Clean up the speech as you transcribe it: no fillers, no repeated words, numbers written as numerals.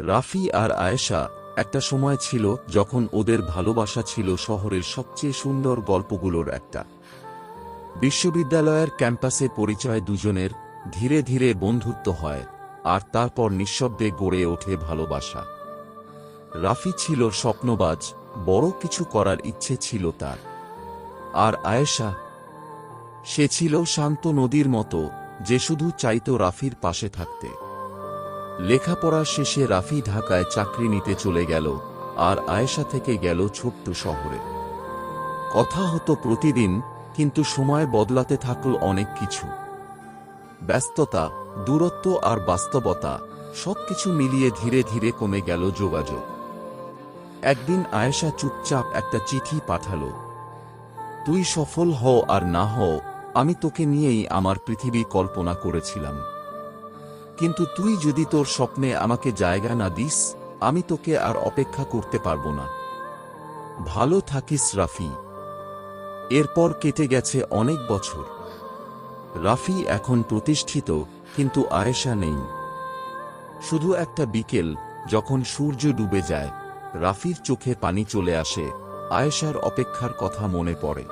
রাফি আর আয়েশা, একটা সময় ছিল যখন ওদের ভালোবাসা ছিল শহরের সবচেয়ে সুন্দর গল্পগুলোর একটা। বিশ্ববিদ্যালয়ের ক্যাম্পাসে পরিচয় দুজনের, ধীরে ধীরে বন্ধুত্ব হয়, আর তারপর নিঃশব্দে গড়ে ওঠে ভালোবাসা। রাফি ছিল স্বপ্নবাজ, বড় কিছু করার ইচ্ছে ছিল তার। আর আয়েশা, সে ছিল শান্ত নদীর মতো, যে শুধু চাইত রাফির পাশে থাকতে। লেখাপড়া শেষে রাফি ঢাকায় চাকরি নিতে চলে গেল, আর আয়েশা থেকে গেল ছোট্ট শহরে। কথা হতো প্রতিদিন, কিন্তু সময় বদলাতে থাকল অনেক কিছু। ব্যস্ততা, দূরত্ব আর বাস্তবতা, সবকিছু মিলিয়ে ধীরে ধীরে কমে গেল যোগাযোগ। একদিন আয়েশা চুপচাপ একটা চিঠি পাঠালো। তুই সফল হও আর না হও, আমি তোকে নিয়েই আমার পৃথিবী কল্পনা করেছিলাম। কিন্তু তুই যদি তোর স্বপ্নে আমাকে জায়গা না দিস, আমি তোকে আর অপেক্ষা করতে পারবো না। ভালো থাকিস রাফি। এরপর কেটে গেছে অনেক বছর। রাফি এখন প্রতিষ্ঠিত, কিন্তু আয়েশা নেই। শুধু একটা বিকেল, যখন সূর্য ডুবে যায়, রাফির চোখে পানি চলে আসে, আয়েশার অপেক্ষার কথা মনে পড়ে।